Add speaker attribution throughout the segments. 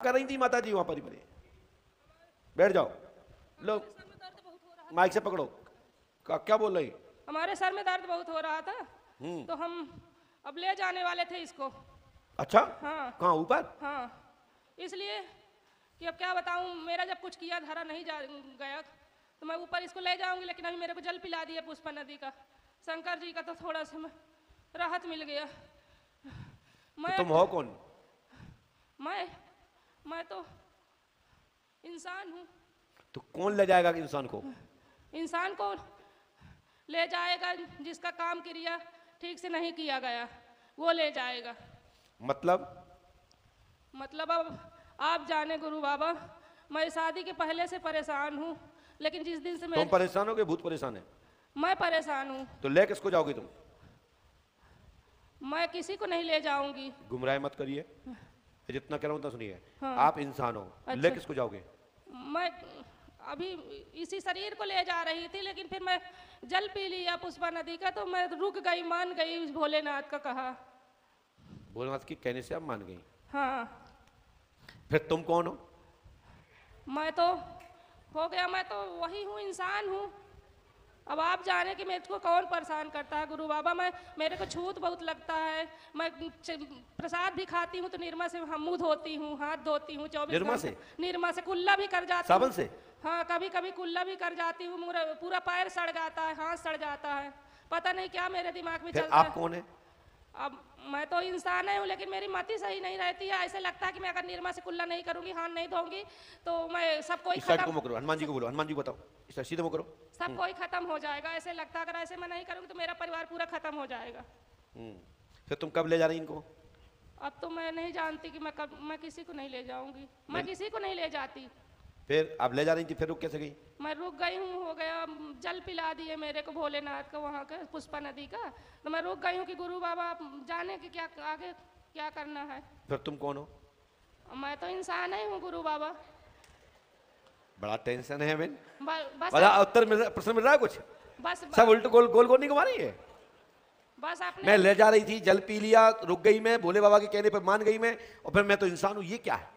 Speaker 1: कर रही थी माता जी वहां पर ही बने? बैठ जाओ, लो माइक से पकड़ो। क्या बोल रही?
Speaker 2: हमारे सर में दर्द बहुत हो रहा था, तो हम अब ले जाने वाले थे इसको।
Speaker 1: अच्छा,
Speaker 2: हाँ।
Speaker 1: कहाँ, ऊपर?
Speaker 2: हाँ, इसलिए कि अब क्या बताऊं, मेरा जब कुछ किया धरा नहीं गया तो मैं ऊपर इसको ले जाऊंगी, लेकिन अभी मेरे को जल पिला दिया पुष्पा नदी का, शंकर जी का, तो थोड़ा सा राहत मिल गया।
Speaker 1: तो तुम हो कौन?
Speaker 2: मैं तो इंसान हूँ।
Speaker 1: तो कौन ले जाएगा इंसान को?
Speaker 2: इंसान को ले जाएगा जिसका काम क्रिया ठीक से नहीं किया गया, वो ले जाएगा। मतलब अब आप जाने गुरु बाबा, मैं शादी के पहले से परेशान हूँ, लेकिन जिस दिन से
Speaker 1: तुम परेशान हो कि भूत परेशान है?
Speaker 2: मैं परेशान हूँ।
Speaker 1: तो ले किसको जाओगी तुम?
Speaker 2: मैं किसी को नहीं ले जाऊंगी।
Speaker 1: गुमराह मत करिए, जितना कह रहा हूँ उतना सुनिए।
Speaker 2: हाँ।
Speaker 1: आप इंसान हो। अच्छा। ले किसको जाओगे?
Speaker 2: मैं अभी इसी शरीर को ले जा रही थी, लेकिन फिर मैं जल पी लिया पुष्पा नदी का, तो मैं रुक गई, मान गई भोलेनाथ का कहा।
Speaker 1: भोलेनाथ के कहने से आप मान गई?
Speaker 2: हाँ।
Speaker 1: फिर तुम कौन हो?
Speaker 2: मैं तो हो गया, मैं तो वही हूँ, इंसान हूँ। अब आप जाने कि मेरे को कौन परेशान करता है गुरु बाबा। मेरे को छूत बहुत लगता है। मैं प्रसाद भी खाती हूँ तो निर्मा से मुंह धोती हूँ, हाथ धोती हूँ 24 घंटे। निर्मा से कुल्ला भी कर जाती हूँ।
Speaker 1: साबुन से?
Speaker 2: हाँ, कभी कभी कुल्ला भी कर जाती हूँ। पूरा पैर सड़ जाता है, हाथ सड़ जाता है, पता नहीं क्या मेरे दिमाग में चलता है।
Speaker 1: आप कौन है?
Speaker 2: अब मैं तो इंसान हूँ, लेकिन मेरी मति सही नहीं रहती है। ऐसे लगता है कि मैं अगर निर्मा से कुल्ला नहीं करूंगी, हाथ नहीं धोऊंगी, तो मैं सबको
Speaker 1: करो। हनुमान जी को बोलो, हनुमान जी बताओ, सीधे करो।
Speaker 2: सब कोई खत्म हो जाएगा। ऐसे लगता है अगर ऐसे मैं नहीं करूंगी तो मेरा परिवार पूरा खत्म हो जाएगा।
Speaker 1: फिर तुम कब ले जा रही इनको?
Speaker 2: अब तो मैं नहीं जानती कि मैं किसी को नहीं ले जाऊंगी। मैं किसी को नहीं ले जाती।
Speaker 1: फिर आप ले जा रही थी, फिर रुक कैसे गई?
Speaker 2: मैं रुक गई हूँ, हो गया, जल पिला दिए मेरे को भोलेनाथ का, वहाँ का पुष्पा नदी का, तो मैं रुक गई हूँ कि गुरु बाबा आप जाने कि क्या आगे क्या करना है।
Speaker 1: फिर तुम कौन हो?
Speaker 2: मैं तो इंसान ही हूँ गुरु बाबा।
Speaker 1: बड़ा टेंशन है बेन।
Speaker 2: बस
Speaker 1: उत्तर मिल रहा, प्रश्न मिल रहा है कुछ?
Speaker 2: बस
Speaker 1: सब उल्टे गोल नहीं घुमा रही है।
Speaker 2: बस आपने,
Speaker 1: मैं ले जा रही थी, जल पी लिया, रुक गई मैं, भोले बाबा के कहने पर मान गई मैं, और फिर मैं तो इंसान हूँ, ये क्या है?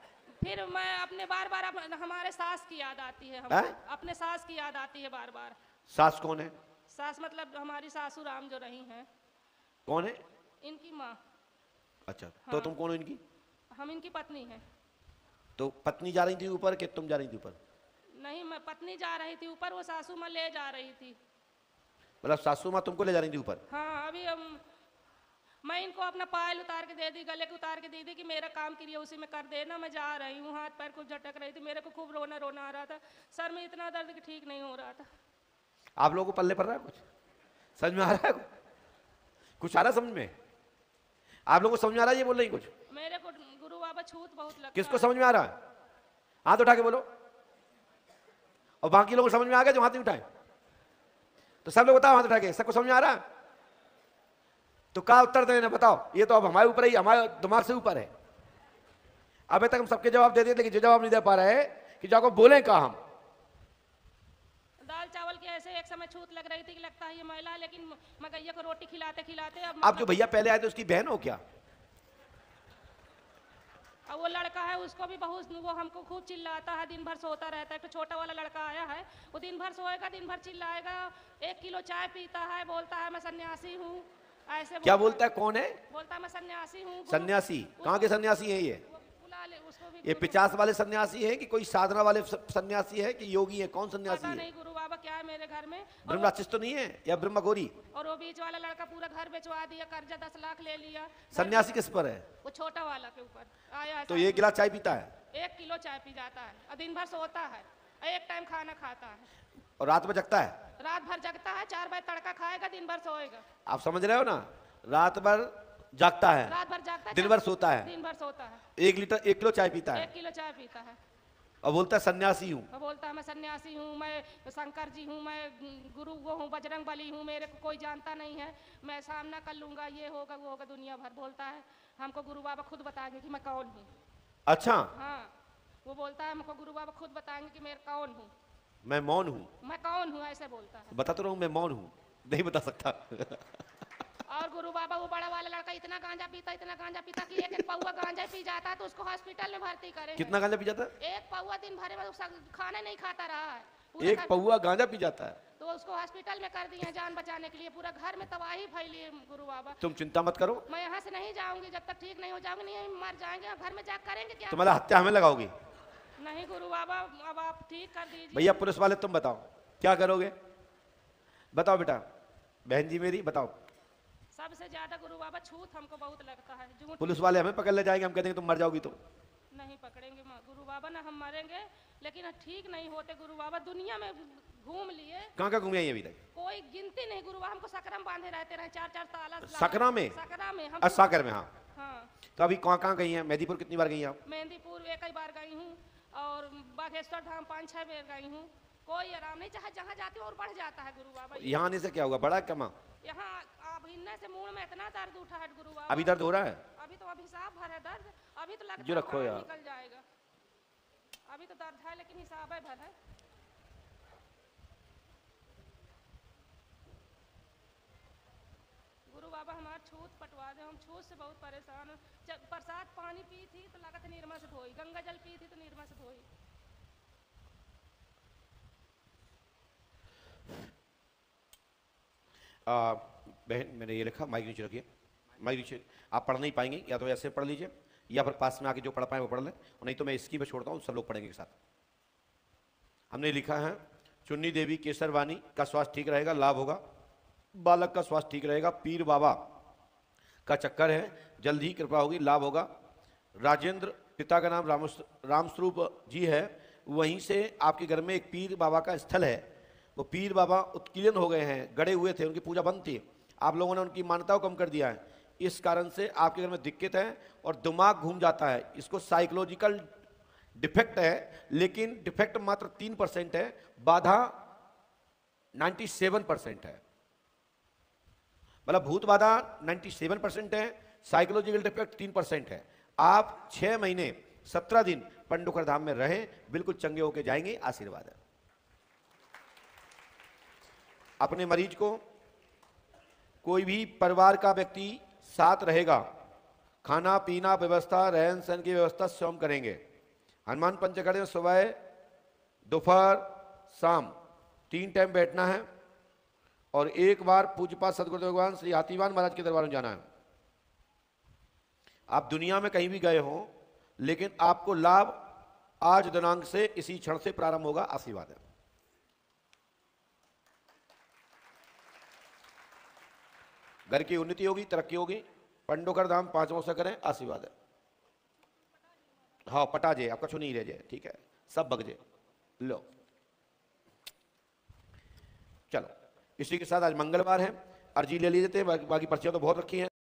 Speaker 2: फिर मैं अपने बार हमारे सास की याद आती है। अपने सास की याद आती है बार बार।
Speaker 1: सास कौन है?
Speaker 2: सास मतलब हमारी सासू राम जो रही हैं।
Speaker 1: कौन है?
Speaker 2: इनकी माँ।
Speaker 1: अच्छा। हाँ। तो तुम कौन हो इनकी?
Speaker 2: हम इनकी पत्नी हैं।
Speaker 1: तो पत्नी जा रही थी ऊपर कि तुम जा रही थी ऊपर?
Speaker 2: नहीं, मैं पत्नी जा रही थी ऊपर, वो सासू माँ ले जा रही थी।
Speaker 1: मतलब सासू माँ तुमको ले जा रही थी ऊपर?
Speaker 2: हाँ। अभी मैं इनको अपना पायल उतार के दे दी, गले को उतार के दे दी कि मेरा काम क्रिया उसी में कर देना, मैं जा रही हूँ। हाथ पैर को झटक रही थी, मेरे को खूब रोना आ रहा था, सर में इतना दर्द कि ठीक नहीं हो रहा था।
Speaker 1: आप लोगों को पल्ले पड़ रहा है कुछ? समझ में आ रहा है कुछ? आ रहा समझ में? आप लोगों को समझ में आ रहा है ये बोल रही कुछ?
Speaker 2: मेरे को गुरु बाबा छूत बहुत लगता है।
Speaker 1: किसको समझ में आ रहा है? हाथ उठा के बोलो। और बाकी लोगों को समझ में आ गया जो हाथ नहीं उठाए? तो सब लोग बताओ हाथ उठा के, सबको समझ में आ रहा है? तो क्या उत्तर देना बताओ? ये तो अब हमारे ऊपर ही, हमारे दिमाग से ऊपर है। अभी तक हम सबके जवाब दे दिए, लेकिन जो जवाब नहीं दे पा रहे कि जाको बोले कहा हम।
Speaker 2: दाल चावल की ऐसे एक समय छूत लग रही थी कि लगता है ये महिला, लेकिन मैं गैया को रोटी खिलाते खिलाते अब
Speaker 1: आप जो भैया पहले आए थे उसकी बहन हो क्या?
Speaker 2: अब वो लड़का है, उसको भी बहुत, वो हमको खूब चिल्लाता है, दिन भर सोता रहता है। तो छोटा वाला लड़का आया है, वो दिन भर सोएगा, दिन भर चिल्लाएगा, 1 किलो चाय पीता है, बोलता है मैं सन्यासी हूँ। ऐसे
Speaker 1: क्या बोलता है? कौन है?
Speaker 2: बोलता है मैं सन्यासी हूँ।
Speaker 1: सन्यासी? कहाँ के सन्यासी है ये? ये 50 वाले सन्यासी है कि कोई साधना वाले सन्यासी है कि योगी है? कौन सन्यासी है?
Speaker 2: नहीं गुरु बाबा, क्या है मेरे घर में
Speaker 1: ब्रह्मराक्षस तो नहीं है या ब्रह्मगोरी?
Speaker 2: और वो बीच वाला लड़का पूरा घर बेचवा दिया, कर्जा 10 लाख ले लिया।
Speaker 1: सन्यासी किस पर है?
Speaker 2: वो छोटा वाला के ऊपर आया है।
Speaker 1: तो 1 गिलास चाय पीता है?
Speaker 2: 1 किलो चाय पी जाता है, और दिन भर सोता है, 1 टाइम खाना खाता है,
Speaker 1: और रात में जगता है?
Speaker 2: रात भर जगता है, 4 बजे तड़का खाएगा, दिन भर सोएगा।
Speaker 1: आप समझ रहे हो ना? रात भर जागता है,
Speaker 2: रात भर जागता है,
Speaker 1: दिन भर सोता है,
Speaker 2: दिन भर सोता है,
Speaker 1: 1 किलो चाय पीता है,
Speaker 2: 1 किलो चाय पीता है,
Speaker 1: और बोलता है सन्यासी हूँ।
Speaker 2: और बोलता है मैं सन्यासी हूँ, मैं शंकर जी हूँ, मैं गुरु वो हूँ, बजरंग बली हूँ, मेरे को कोई जानता नहीं है, मैं सामना कर लूंगा, ये होगा वो होगा, दुनिया भर बोलता है। हमको गुरु बाबा खुद बताएंगे कि मैं कौन हूँ।
Speaker 1: अच्छा।
Speaker 2: हाँ, वो बोलता है हमको गुरु बाबा खुद बताएंगे कि मैं कौन हूँ।
Speaker 1: मैं मौन हूँ।
Speaker 2: मैं कौन हूँ ऐसे बोलता है।
Speaker 1: बता तो रहा हूँ मैं मौन हूँ, नहीं बता सकता।
Speaker 2: और गुरु बाबा वो बड़ा वाला लड़का इतना गांजा पीता कि एक पौवा गांजा पी जाता है तो उसको हॉस्पिटल में भर्ती करेंगे।
Speaker 1: कितना गांजा पी जाता है?
Speaker 2: एक पौवा दिन भर में खाना नहीं खाता रहा है।
Speaker 1: एक पौवा गांजा पी जाता है
Speaker 2: तो उसको हॉस्पिटल में कर दिए जान बचाने के लिए। पूरा घर में तबाही फैली है गुरु बाबा।
Speaker 1: तुम चिंता मत करो,
Speaker 2: मैं यहाँ से नहीं जाऊंगी जब तक ठीक नहीं हो जाऊंगी। नहीं मर जाएंगे, घर में जा करेंगे क्या?
Speaker 1: तुम्हारा हत्या हमें लगाओगी?
Speaker 2: नहीं गुरु बाबा, अब आप ठीक कर दीजिए।
Speaker 1: भैया पुलिस वाले तुम बताओ क्या करोगे? बताओ बेटा, बहन जी मेरी बताओ।
Speaker 2: सबसे ज्यादा गुरु बाबा छूत हमको बहुत लगता है। झूठ
Speaker 1: पुलिस वाले हमें पकड़ ले जाएंगे, हम कहते हैं तुम मर जाओगी तो?
Speaker 2: नहीं पकड़ेंगे गुरु बाबा ना, हम मरेंगे लेकिन ठीक नहीं होते गुरु बाबा। दुनिया में घूम लिए,
Speaker 1: कहाँ घूमे अभी तक?
Speaker 2: कोई गिनती नहीं गुरु बाबा। हमको सकरा में बांधे रहते रहे, 4-4 ताला।
Speaker 1: सकरा में?
Speaker 2: सकरा में हम।
Speaker 1: साकर में? हाँ
Speaker 2: हाँ।
Speaker 1: तो अभी कहाँ कहाँ गई हैं? मेहंदीपुर कितनी बार गई हैं आप?
Speaker 2: मेहंदीपुर एक ही बार गई हूँ और बागेश्वर धाम 5-6 बार गई हूँ। कोई आराम नहीं, चाहे जहाँ जाती हूँ और बढ़ जाता है गुरु बाबा।
Speaker 1: यहाँ आने से क्या हुआ, बड़ा कमा?
Speaker 2: यहाँ अब इनने से मुंह में इतना दर्द उठा है गुरु बाबा।
Speaker 1: अभी दर्द हो रहा है?
Speaker 2: अभी तो हिसाब भर है दर्द। अभी तो लगता
Speaker 1: जो
Speaker 2: है
Speaker 1: रखो
Speaker 2: प्राण
Speaker 1: यार।
Speaker 2: निकल जाएगा। अभी तो दर्द है लेकिन हिसाब है भर है। गुरु बाबा हमारा छूत पटवा दे, हम छूत से बहुत परेशान हैं। जब बरसात पानी पी थी तो लगत निर्मा से धोई, गंगा जल पी थी तो निर्मा से धोई।
Speaker 1: बहन मैंने ये लिखा, माइक नीचे रखिए, माइक नीचे। आप पढ़ नहीं पाएंगे, या तो ऐसे पढ़ लीजिए या फिर पास में आके जो पढ़ पाए वो पढ़ लें, और नहीं तो मैं इसकी पे छोड़ता हूँ, सब लोग पढ़ेंगे के साथ। हमने लिखा है चुन्नी देवी केसरवानी का स्वास्थ्य ठीक रहेगा, लाभ होगा। बालक का स्वास्थ्य ठीक रहेगा। पीर बाबा का चक्कर है, जल्द ही कृपा होगी, लाभ होगा। राजेंद्र पिता का नाम रामस्वरूप जी है, वहीं से आपके घर में एक पीर बाबा का स्थल है। वो पीर बाबा उत्कीर्ण हो गए हैं, गड़े हुए थे, उनकी पूजा बंद थी। आप लोगों ने उनकी मान्यताओं कम कर दिया है, इस कारण से आपके घर में दिक्कत है और दिमाग घूम जाता है। इसको साइकोलॉजिकल डिफेक्ट है, लेकिन डिफेक्ट मात्र 3% है, बाधा 97% है। मतलब भूत बाधा 97% है, साइकोलॉजिकल डिफेक्ट 3% है। आप 6 महीने 17 दिन पंडोखर धाम में रहें, बिल्कुल चंगे होके जाएंगे, आशीर्वाद है। अपने मरीज को कोई भी परिवार का व्यक्ति साथ रहेगा, खाना पीना व्यवस्था, रहन सहन की व्यवस्था स्वयं करेंगे। हनुमान पंचकड़े में सुबह दोपहर शाम 3 टाइम बैठना है और एक बार पूज्यपाद सदगुरुदेव भगवान श्री हाथीवान महाराज के दरबार में जाना है। आप दुनिया में कहीं भी गए हो, लेकिन आपको लाभ आज दिनांक से, इसी क्षण से प्रारंभ होगा, आशीर्वाद है। घर की उन्नति होगी, तरक्की होगी। पंडोकर धाम 5 वर्ष करें, आशीर्वाद है। हाँ पटा जे, आपका छू नहीं रह जाए, ठीक है, सब बगजे लो। चलो, इसी के साथ आज मंगलवार है, अर्जी ले लीजिए, बाकी पर्चियां तो बहुत रखी हैं।